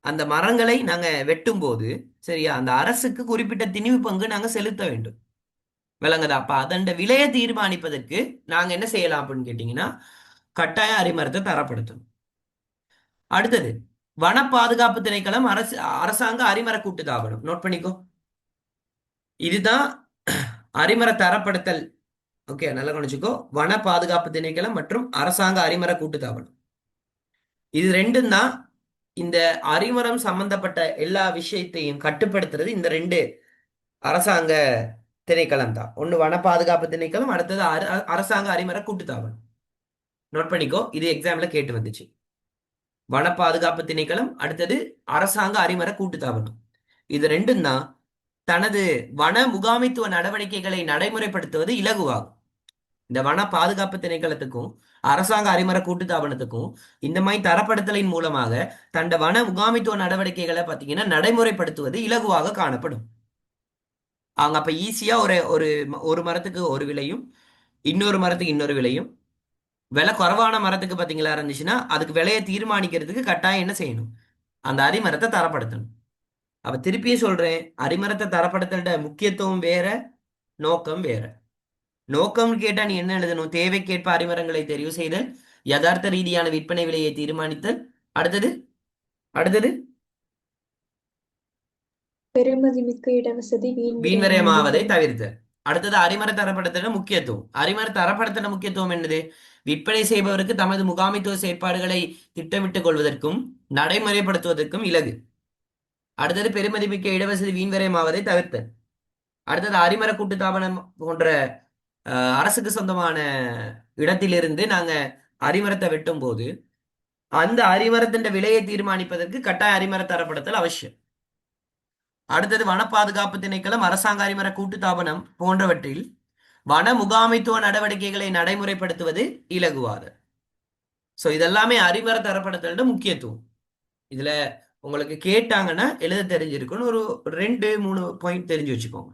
அந்த மரங்களை நாங்க வெட்டும் போது சரியா அந்த அரசுக்கு குறிப்பிட்ட திணிவு பங்கு நாங்க செலுத்த வேண்டும். விளங்குதா? அப்ப அதண்ட விலையை தீர்மானிப்பதற்கு நாங்க என்ன செய்யலாம் அப்படின்னு கேட்டீங்கன்னா கட்டாய அரிமரத்தை தரப்படுத்தணும். அடுத்தது, வன பாதுகாப்பு திணைக்களம் அரசாங்க அரிமர கூட்டு தாபனம். நோட் பண்ணிக்கோ. இதுதான் அரிமர தரப்படுத்தல். ஓகே, நல்லா கவனிச்சுக்கோ. வன பாதுகாப்பு திணைக்களம் மற்றும் அரசாங்க அரிமர கூட்டு தாபனம் இது ரெண்டும் தான் இந்த அரிமரம் சம்பந்தப்பட்ட எல்லா விஷயத்தையும் கட்டுப்படுத்துறது. இந்த ரெண்டு அரசாங்க திணைக்களம் தான். ஒன்று வன பாதுகாப்பு திணைக்களம், அடுத்தது அரசாங்க அரிமர கூட்டுத்தாபனம். நோட் பண்ணிக்கோ, இது எக்ஸாம்ல கேட்டு வந்துச்சு. வன பாதுகாப்பு திணைக்களம், அடுத்தது அரசாங்க அரிமர கூட்டுத்தாபனம். இது ரெண்டும் தான் தனது வன முகாமைத்துவ நடவடிக்கைகளை நடைமுறைப்படுத்துவது இலகுவாகும். இந்த வன பாதுகாப்பு திணைக்களத்துக்கும் அரசாங்க அரிமர கூட்டுத்தாபனத்துக்கும் இந்த மாதிரி தரப்படுத்தலின் மூலமாக தண்ட வன முகாமைத்துவ நடவடிக்கைகளை பார்த்தீங்கன்னா நடைமுறைப்படுத்துவது இலகுவாக காணப்படும். அவங்க அப்ப ஈஸியா ஒரு ஒரு ஒரு மரத்துக்கு ஒரு விலையும் இன்னொரு மரத்துக்கு இன்னொரு விலையும், விலை குறைவான மரத்துக்கு பார்த்தீங்களா இருந்துச்சுன்னா அதுக்கு விலையை தீர்மானிக்கிறதுக்கு கட்டாயம் என்ன செய்யணும்? அந்த அரிமரத்தை தரப்படுத்தணும். அப்ப திருப்பியும் சொல்றேன், அரிமரத்தை தரப்படுத்தல முக்கியத்துவம் வேற, நோக்கம் வேற. நோக்கம் கேட்டா நீ என்ன எழுதணும்? தேவைக்கேற்ப அரிமரங்களை தெரிவு செய்தல், யதார்த்த ரீதியான விற்பனை விலையை தீர்மானித்தல், அடுத்தது அடுத்தது பெருமதிமிக்க இடவசதி வீண்வரையமாவதை தவிர்த்தல். அடுத்தது அரிமர தரப்படுத்தல முக்கியத்துவம். அரிமர தரப்படுத்தல முக்கியத்துவம் என்னது? விற்பனை செய்பவருக்கு தமது முகாமைத்துவ செயற்பாடுகளை திட்டமிட்டுக் கொள்வதற்கும் நடைமுறைப்படுத்துவதற்கும் இலகு. அடுத்தது பெருமதிமிக்க இடவசதி வீண்வரையமாவதை தவிர்த்தல். அடுத்தது அரிமர கூட்டுத்தாபனம் போன்ற அரசுக்கு சொந்தமான இடத்திலிருந்து நாங்க அரிமரத்தை வெட்டும் போது அந்த அரிமரத்தின் விலையை தீர்மானிப்பதற்கு கட்டாய அரிமர தரப்படுத்தல் அவசியம். அடுத்தது வன பாதுகாப்பு திணைக்களம், அரசாங்க அரிமர கூட்டுத்தாபனம் போன்றவற்றில் வன முகாமைத்துவ நடவடிக்கைகளை நடைமுறைப்படுத்துவது இலகுவாது. ஸோ இதெல்லாமே அரிமர தரப்படுத்தல் முக்கியத்துவம். இதுல உங்களுக்கு கேட்டாங்கன்னா எழுத தெரிஞ்சிருக்குன்னு ஒரு 2 3 பாயிண்ட் தெரிஞ்சு வச்சுக்கோங்க.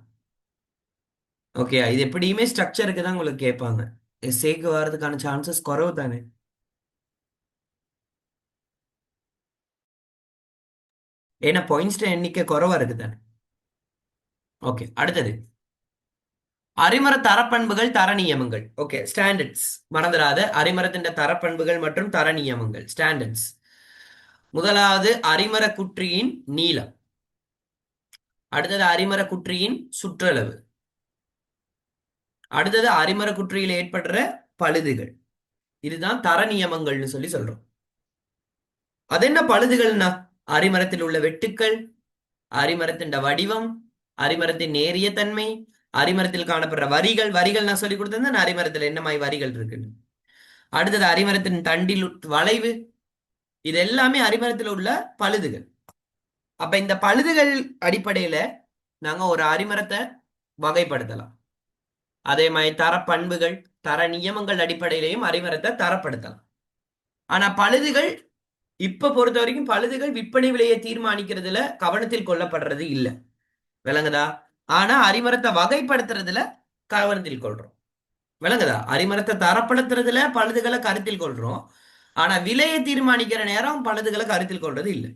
ஓகே, இது எப்படியுமே ஸ்ட்ரக்சருக்கு தான் உங்களுக்கு கேட்பாங்க. எஸ்ஏக்கு வர்றதுக்கான சான்சஸ் குறைவு தானே. ஏன்னா பாயிண்ட்ஸ் எண்ணிக்கை குறைவா இருக்கு தானே. ஓகே, அடுத்தது அரிமர தரப்பண்புகள் தர நியமங்கள். ஓகே, ஸ்டாண்டர்ட்ஸ் மறந்துடாத. அரிமரத்தின் தரப்பண்புகள் மற்றும் தர நியமங்கள் ஸ்டாண்டர்ட்ஸ். முதலாவது அரிமர குற்றியின் நீளம். அடுத்தது அரிமர குற்றியின் சுற்றளவு. அடுத்தது அரிமர குற்றியில் ஏற்படுற பழுதுகள். இதுதான் தர நியமங்கள்னு சொல்லி சொல்றோம். அது என்ன பழுதுகள்னா? அரிமரத்தில் உள்ள வெட்டுக்கள், அரிமரத்தின் வடிவம், அரிமரத்தின் நேரிய தன்மை, அரிமரத்தில் காணப்படுற வரிகள். வரிகள் நான் சொல்லி கொடுத்தேன் அரிமரத்தில் என்ன மாதிரி வரிகள் இருக்குன்னு. அடுத்தது அரிமரத்தின் தண்டில் வளைவு. இது எல்லாமே அரிமரத்தில் உள்ள பழுதுகள். அப்ப இந்த பழுதுகள் அடிப்படையில நாங்க ஒரு அரிமரத்தை வகைப்படுத்தலாம். அதே மாதிரி தர பண்புகள், தர நியமங்கள் அடிப்படையிலையும் அரிமரத்தை தரப்படுத்தலாம். ஆனா பழுதுகள் இப்ப பொறுத்த வரைக்கும் பழுதுகள் விற்பனை விலையை தீர்மானிக்கிறதுல கவனத்தில் கொள்ளப்படுறது இல்லை. விளங்குதா? ஆனா அரிமரத்தை வகைப்படுத்துறதுல கவனத்தில் கொள்றோம். விளங்குதா? அரிமரத்தை தரப்படுத்துறதுல பழுதுகளை கருத்தில் கொள்றோம். ஆனா விலையை தீர்மானிக்கிற நேரம் பழுதுகளை கருத்தில் கொள்றது இல்லை.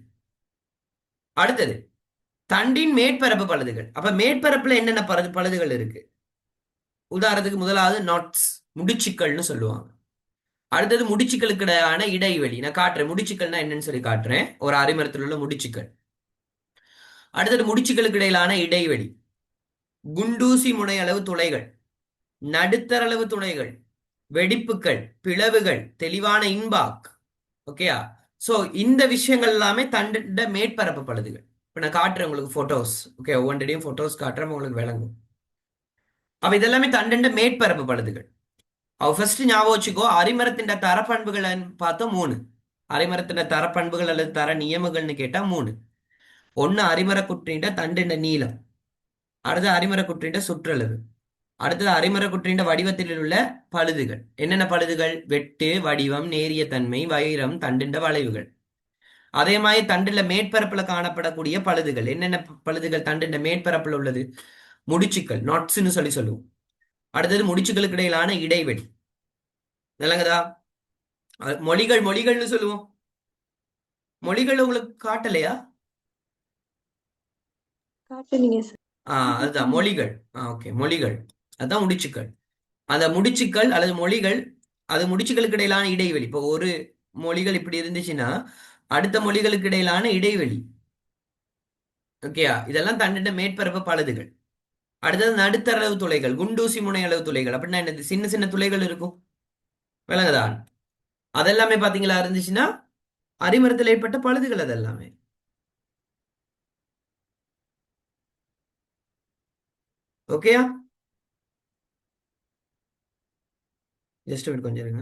அடுத்தது தண்டின் மேற்பரப்பு பழுதுகள். அப்ப மேற்பரப்புல என்னென்ன பழுதுகள் இருக்கு? உதாரணத்துக்கு முதலாவது நாட்ஸ், முடிச்சுக்கள்னு சொல்லுவாங்க. அடுத்தது முடிச்சுக்களுக்கு இடையான இடைவெளி. நான் காட்டுறேன் முடிச்சுக்கள்னா என்னன்னு சொல்லி காட்டுறேன். ஒரு அரிமரத்தில் உள்ள முடிச்சுக்கள். அடுத்தது முடிச்சுக்களுக்கு இடையிலான இடைவெளி, குண்டூசி முனை அளவு துளைகள், நடுத்தர அளவு துளைகள், வெடிப்புகள், பிளவுகள், தெளிவான இன்பாக். ஓகேயா? சோ இந்த விஷயங்கள் எல்லாமே தண்ட மேற்பரப்பு பழுதுகள். இப்ப நான் காட்டுறேன் உங்களுக்கு போட்டோஸ். ஓகே, ஒவ்வொன்றையும் போட்டோஸ் காட்டுறேன், உங்களுக்கு விளங்கும். அப்ப இதெல்லாமே தண்ட மேற்பரப்பு பழுதுகள். அவ ஃபர்ஸ்ட் ஞாபகம் வச்சுக்கோ, அரிமரத்தின் தரப்பண்புகள் பார்த்தோம் 3. அரிமரத்தின் தரப்பண்புகள் அல்லது தர நியமங்கள்னு கேட்டா 3. ஒன்னு அரிமர குற்றின் தண்டின் நீளம், அடுத்து அரிமர குற்றின் சுற்றளவு, அடுத்தது அரிமர குற்றின் வடிவத்தில் உள்ள பழுதுகள். என்னென்ன பழுதுகள்? வெட்டு, வடிவம், நேரிய தன்மை, வைரம், தண்டின் வளைவுகள். அதே மாதிரி தண்டுல மேற்பரப்புல காணப்படக்கூடிய பழுதுகள். என்னென்ன பழுதுகள் தண்டின் மேற்பரப்புல உள்ளது? முடிச்சுக்கள், நாட்ஸ்ன்னு சொல்லி சொல்லுவோம். அடுத்தது முடிச்சுக்களுக்கு இடையிலான இடைவெளி. விளங்குதா? மொழிகள், மொழிகள்னு சொல்லுவோம். மொழிகள் உங்களுக்கு காட்டலையா? காட்டுனீங்க சார். அதுதான் மொழிகள். ஓகே, மொழிகள் அதான் முடிச்சுக்கள். அந்த முடிச்சுக்கள் அல்லது மொழிகள், அது முடிச்சுக்களுக்கு இடையிலான இடைவெளி. இப்போ ஒரு மொழிகள் இப்படி இருந்துச்சுன்னா அடுத்த மொழிகளுக்கு இடையிலான இடைவெளி. ஓகேயா? இதெல்லாம் தண்டிட்ட மேற்பரப்பு பழுதுகள். அடுத்தது நடுத்தர அளவு துளைகள், குண்டூசி முனை அளவு துளைகள். அப்படின்னா என்னது? சின்ன சின்ன துளைகள் இருக்கும். விளங்குதான்? அதெல்லாமே பாத்தீங்களா இருந்துச்சுன்னா அரிமரத்தில் ஏற்பட்ட பழுதுகள் அதெல்லாமே. ஓகேயா? ஜஸ்ட் கொஞ்சம் இருங்க.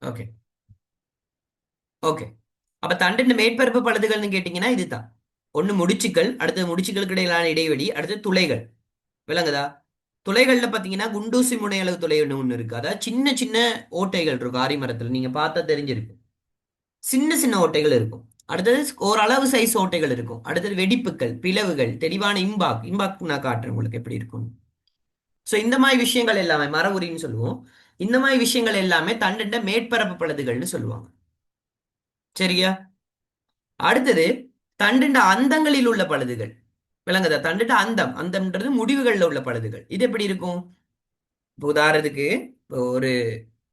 Okay okay. அப்ப தண்டின் மேற்பரப்பு பழுதுகள்னு கேட்டீங்கன்னா இதுதான். ஒண்ணு முடிச்சுக்கள், அடுத்தது முடிச்சுக்களுக்கு இடையிலான இடைவெளி, அடுத்தது துளைகள். விளங்குதா? துளைகள்ல பாத்தீங்கன்னா குண்டூசி முனை அளவு துளை ஒண்ணு இருக்கு. அதாவது சின்ன சின்ன ஓட்டைகள் இருக்கும் ஆரிமரத்துல. நீங்க பார்த்தா தெரிஞ்சிருக்கும். சின்ன சின்ன ஓட்டைகள் இருக்கும். அடுத்தது ஓரளவு சைஸ் ஓட்டைகள் இருக்கும். அடுத்தது வெடிப்புகள், பிளவுகள், தெளிவான இம்பாக். இம்பாக் நான் காட்டுறேன் உங்களுக்கு எப்படி இருக்கும். சோ இந்த மாதிரி விஷயங்கள் எல்லாமே மர உரின்னு சொல்லுவோம். இந்த மாதிரி விஷயங்கள் எல்லாமே தண்டிட்ட மேற்பரப்பு பழுதுகள்னு சொல்லுவாங்க. சரியா? அடுத்தது தண்டின் அந்தங்களில் உள்ள பழுதுகள். விளங்குதா? தண்டிட்ட அந்தம், அந்தம்ன்றது முடிவுகள்ல உள்ள பழுதுகள். இது எப்படி இருக்கும்? இப்போ உதாரணத்துக்கு ஒரு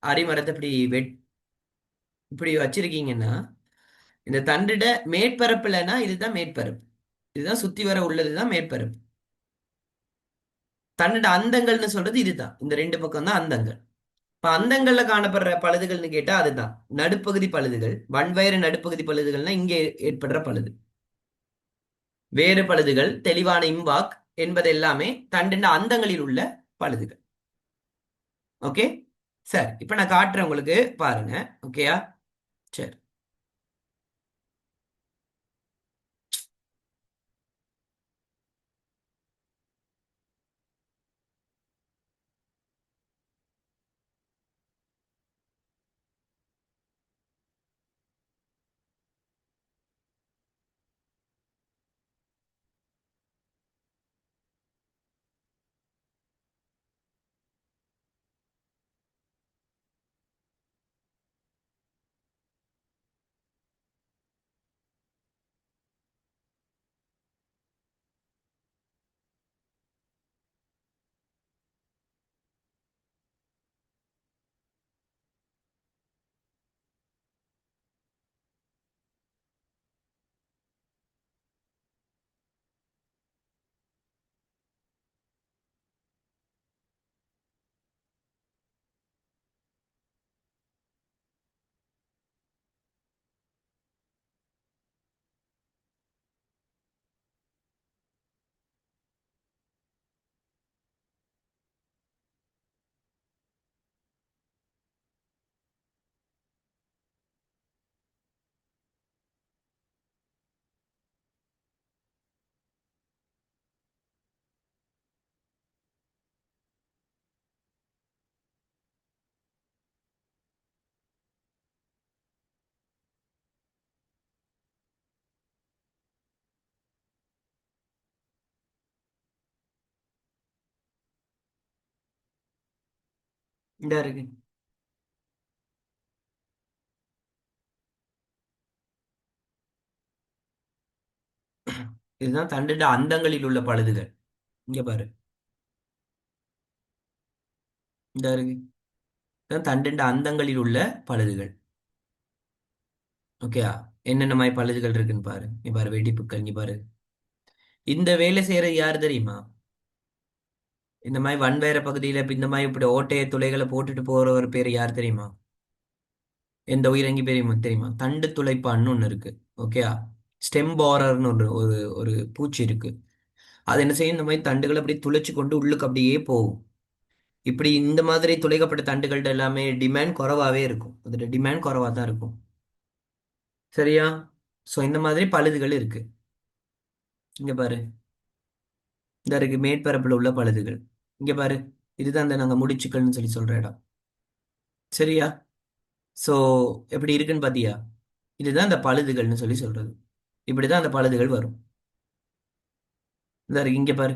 அரிமரத்தை இப்படி வச்சிருக்கீங்கன்னா இந்த தண்டிட மேற்பரப்புலனா இதுதான் மேற்பரப்பு, இதுதான் சுத்தி வர உள்ளதுதான் மேற்பரப்பு. தண்டிட அந்தங்கள்னு சொல்றது இதுதான். இந்த 2 பக்கம் தான் அந்தங்கள். இப்ப அந்தங்கள்ல காணப்படுற பழுதுகள்னு கேட்டா அதுதான் நடுப்பகுதி பழுதுகள். வன்வயிறு நடுப்பகுதி பழுதுகள்னா இங்கே ஏற்படுற பழுது. வேறு பழுதுகள், தெளிவான இம்பாக் என்பது எல்லாமே தண்டின் அந்தங்களில் உள்ள பழுதுகள். ஓகே சார், இப்ப நான் காட்டுறேன் உங்களுக்கு, பாருங்க. ஓகேயா? சரி. இந்த இருக்கு. இதுதான் தண்டின் அந்தங்களில் உள்ள பழுதுகள். இங்க பாரு, இந்த இருக்கு. இதுதான் தண்டின் அந்தங்களில் உள்ள பழுதுகள். ஓகேயா? என்னென்ன மாதிரி பழுதுகள் இருக்குன்னு பாரு. இங்க பாரு, வெடிப்புக்கள். இங்க பாரு, இந்த வேலை செய்யறது யாரு தெரியுமா? இந்த மாதிரி வன்வேற பகுதியில இப்ப இந்த மாதிரி இப்படி ஓட்டைய துளைகளை போட்டுட்டு போற ஒரு பேர் யார் தெரியுமா? எந்த உயிரங்கி தெரியுமா? தெரியுமா? தண்டு துளைப்பான்னு ஒண்ணு இருக்கு. ஓகேயா? ஸ்டெம் போரர்னு ஒன்று ஒரு ஒரு பூச்சி இருக்கு. அது என்ன செய்யும்? இந்த மாதிரி தண்டுகளை அப்படியே துளைச்சு கொண்டு உள்ளுக்கு அப்படியே போகும். இப்படி இந்த மாதிரி துளைக்கப்பட்ட தண்டுகள்ட்ட எல்லாமே டிமாண்ட் குறைவாவே இருக்கும். அதோட டிமாண்ட் குறைவா தான் இருக்கும். சரியா? சோ இந்த மாதிரி பழுதுகள் இருக்கு. இங்க பாரு, இந்த இருக்கு மேற்பரப்புல உள்ள பழுதுகள். இங்க பாரு, இதுதான் அந்த நாங்க முடிச்சுக்கள்னு சொல்லி சொல்ற இடம். சரியா? சோ எப்படி இருக்குன்னு பாத்தியா? இதுதான் அந்த பழுதுகள்னு சொல்லி சொல்றது. இப்படிதான் அந்த பழுதுகள் வரும். இந்த இருக்கு, இங்க பாரு.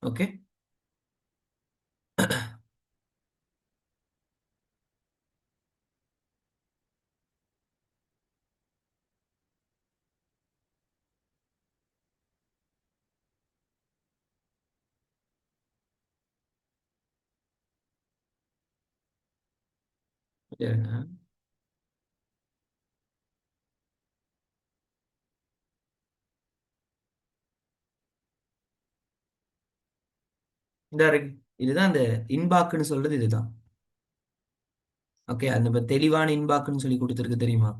ஓகே. இந்த இருக்கு. இதுதான் அந்த இன்பாக்குன்னு சொல்றது இதுதான். ஓகே, அந்த இப்ப தெளிவான இன்பாக்குன்னு சொல்லி கொடுத்துருக்கு தெரியுமா?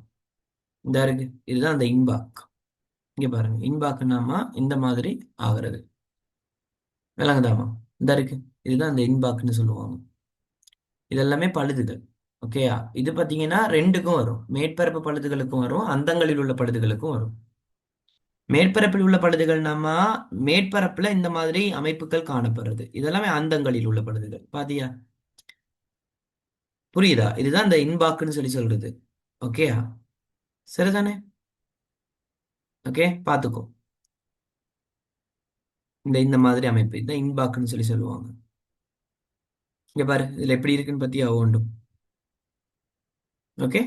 இந்த இருக்கு. இதுதான் அந்த இன்பாக். இங்க பாருங்க, இன்பாக்குனாமா இந்த மாதிரி ஆகிறது. விளங்குதாமா? இந்த இருக்கு. இதுதான் அந்த இன்பாக்னு சொல்லுவாங்க. இதெல்லாமே பழுதுகள். ஓகேயா? இது பாத்தீங்கன்னா ரெண்டுக்கும் வரும். மேற்பரப்பு பழுதுகளுக்கும் வரும், அந்தங்களில் உள்ள பழுதுகளுக்கும் வரும். மேற்பரப்பில் உள்ள பழுதுகள் மேற்பரப்புல இந்த மாதிரி அமைப்புகள் காணப்படுறது. இதெல்லாமே அந்தங்களில் உள்ள பழுதுகள். பாத்தியா? புரியுதா? இதுதான் இந்த இன்பாக்னு சொல்லி சொல்றது. ஓகேயா? சரிதானே? ஓகே, பாத்துக்கோ. இந்த மாதிரி அமைப்பு இதான் இன்பாக்னு சொல்லி சொல்லுவாங்க. இங்க பாரு, இதுல எப்படி இருக்குன்னு பத்தியா ஒன்றும். ஓகே.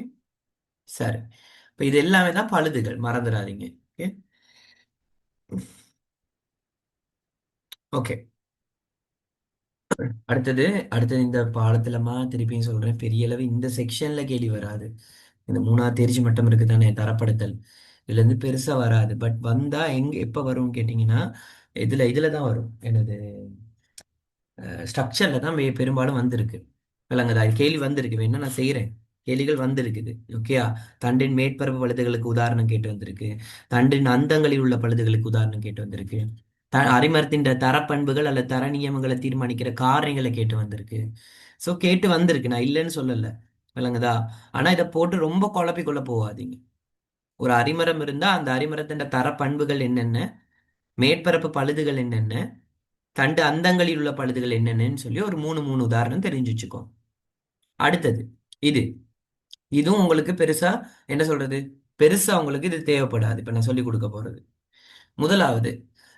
சரி. இப்ப இது எல்லாமே தான் பழுதுகள், மறந்துடாதீங்க. ஓகே. ஓகே. அடுத்தது அடுத்தது இந்த பாடத்துலமா திருப்பியும் சொல்றேன், பெரிய அளவு இந்த செக்ஷன்ல கேள்வி வராது. இந்த மூணாவது தேர்ச்சி மட்டம் இருக்கு தானே, தரப்படுத்தல். இதுல இருந்து பெருசா வராது. பட் வந்தா எங்க எப்ப வரும்னு கேட்டீங்கன்னா, இதுல தான் வரும். என்னது, ஸ்ட்ரக்சர்ல தான் பெரும்பாலும் வந்திருக்கு. விளங்குதா? இது கேள்வி வந்திருக்கு, வேணா நான் செய்யறேன். கேள்விகள் வந்திருக்குது. ஓகேயா? தண்டின் மேற்பரப்பு பழுதுகளுக்கு உதாரணம் கேட்டு வந்திருக்கு. தண்டின் அந்தங்களில் உள்ள பழுதுகளுக்கு உதாரணம் கேட்டு வந்திருக்கு. அரிமரத்தின் தரப்பண்புகள் அல்லது தர நியமங்களை தீர்மானிக்கிற காரணிகளை கேட்டு வந்திருக்கு. சோ கேட்டு வந்திருக்கு, நான் இல்லைன்னு சொல்லல. விளங்குதா? ஆனா இதை போட்டு ரொம்ப குழப்பிக்கொள்ள போகாதீங்க. ஒரு அரிமரம் இருந்தா அந்த அரிமரத்தின் தரப்பண்புகள் என்னென்ன, மேற்பரப்பு பழுதுகள் என்னென்ன, தண்டு அந்தங்களில் உள்ள பழுதுகள் என்னென்னு சொல்லி ஒரு மூணு மூணு உதாரணம் தெரிஞ்சு வச்சுக்கோ. அடுத்தது இது. இதுவும் உங்களுக்கு பெருசா என்ன சொல்றது, பெருசா உங்களுக்கு இது தேவைப்படாது இப்ப நான் சொல்லி கொடுக்க போறது. முதலாவது,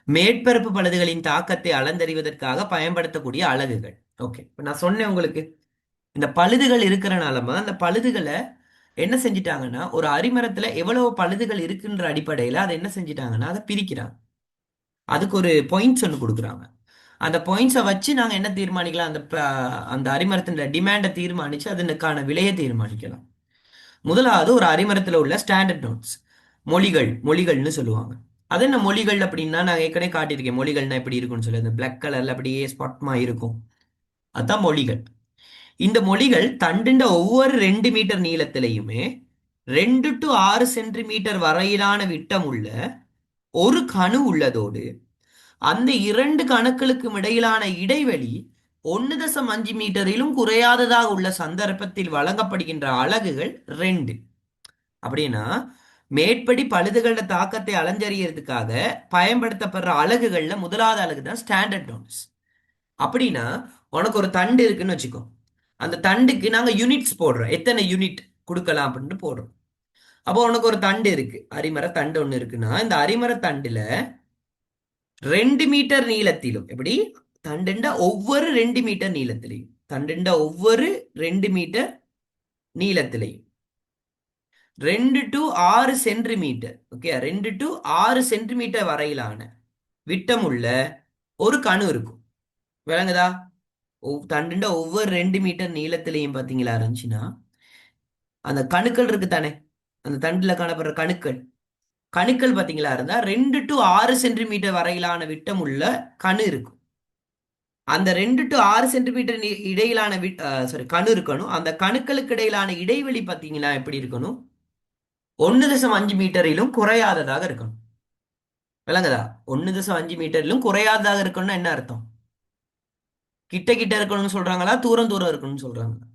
மேற்பரப்பு பழுதுகளின் தாக்கத்தை அளந்தறிவதற்காக பயன்படுத்தக்கூடிய அலகுகள். ஓகே, இப்ப நான் சொன்னேன் உங்களுக்கு, இந்த பழுதுகள் இருக்கிறனாலமா அந்த பழுதுகளை என்ன செஞ்சிட்டாங்கன்னா, ஒரு அரிமரத்துல எவ்வளவு பழுதுகள் இருக்குன்ற அடிப்படையில அதை என்ன செஞ்சிட்டாங்கன்னா அதை பிரிக்கிறாங்க. அதுக்கு ஒரு பாயிண்ட்ஸ் ஒன்று கொடுக்குறாங்க. அந்த பாயிண்ட்ஸை வச்சு நாங்க என்ன தீர்மானிக்கலாம், அந்த அரிமரத்தின் டிமாண்டை தீர்மானிச்சு அதனுக்கான விலையை தீர்மானிக்கலாம். முதலாவது, ஒரு அரிமரத்துல உள்ள ஸ்டாண்டர்ட் நோட்ஸ். மொழிகள்னு சொல்லுவாங்க. அது என்ன மொழிகள் அப்படின்னா, நான் ஏற்கனவே காட்டியிருக்கேன் மொழிகள்னா எப்படி இருக்கும்னு சொல்லி. அந்த பிளாக் கலர்ல அப்படியே ஸ்பாட்மா இருக்கும், அதுதான் மொழிகள். இந்த மொழிகள் தண்டுண்ட ஒவ்வொரு 2 மீட்டர் நீளத்திலையுமே 2 to 6 சென்டிமீட்டர் வரையிலான விட்டம் உள்ள ஒரு கணு உள்ளதோடு, அந்த 2 கணுக்களுக்கும் இடையிலான இடைவெளி 1.5 மீட்டரிலும் குறையாததாக உள்ள சந்தர்ப்பத்தில் வழங்கப்படுகின்ற அலகுகள் 2. அப்படின்னா, மேற்படி பழுதுகள தாக்கத்தை அளந்தறியறதுக்காக பயன்படுத்தப்படுற அலகுகள்ல முதலாவது அலகு தான் ஸ்டாண்டர்ட் நோட்ஸ். அப்படின்னா, உனக்கு ஒரு தண்டு இருக்குன்னு வச்சுக்கோ. அந்த தண்டுக்கு நாங்க யூனிட்ஸ் போடுறோம், எத்தனை யூனிட் கொடுக்கலாம் அப்படின்னு போடுறோம். அப்போ உனக்கு ஒரு தண்டு இருக்கு, அரிமர தண்டு ஒண்ணு இருக்குன்னா, இந்த அரிமர தண்டுல 2 மீட்டர் நீளத்திலும், எப்படி தண்டுண்ட ஒவ்வொரு 2 மீட்டர் நீளத்திலையும், தண்டுண்ட ஒவ்வொரு 2 மீட்டர் நீளத்திலையும் 2 to 6 centimetre, okay, 2 to 6 centimetre வரையிலான விட்டமுள்ள ஒரு கணு இருக்கும். விளங்குதா? தண்டுண்ட ஒவ்வொரு 2 மீட்டர் நீளத்திலையும் பாத்தீங்களா இருந்துச்சுன்னா அந்த கணுக்கள் இருக்கு தானே, அந்த தண்டுல காணப்படுற கணுக்கள் கணுக்கள் பாத்தீங்களா இருந்தா 2 to 6 சென்டிமீட்டர் வரையிலான விட்டம் உள்ள கணு இருக்கும். அந்த 2 to 6 சென்டிமீட்டர் இடையிலான கணு இருக்கணும். அந்த கணுக்களுக்கு இடையிலான இடைவெளி பாத்தீங்களா எப்படி இருக்கணும்? 1.5 மீட்டரிலும் குறையாததாக இருக்கணும். விளங்குதா? 1.5 மீட்டரிலும் குறையாததாக இருக்கணும்னா என்ன அர்த்தம்? கிட்ட கிட்ட இருக்கணும்னு சொல்றாங்களா, தூரம் தூரம் இருக்கணும்னு சொல்றாங்களா?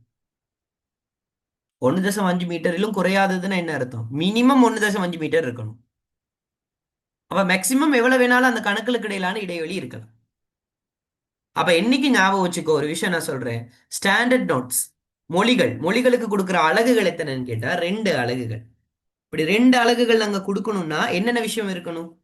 1.5 மீட்டரிலும் குறையாததுன்னா என்ன அர்த்தம்? மினிமம் 1.5 மீட்டர் இருக்கணும். அப்ப மேக்சிமம் எவ்வளவு வேணாலும் அந்த கணக்குகளுக்கு இடையிலான இடைவெளி இருக்கலாம். அப்ப என்னைக்கு ஞாபகம் வச்சுக்கோ, ஒரு விஷயம் நான் சொல்றேன். ஸ்டாண்டர்ட் நோட்ஸ், மொழிகளுக்கு கொடுக்குற அலகுகள் எத்தனைன்னு கேட்டா 2 அலகுகள். இப்படி 2 அலகுகள் அங்க கொடுக்கணும்னா என்னென்ன விஷயம் இருக்கணும்?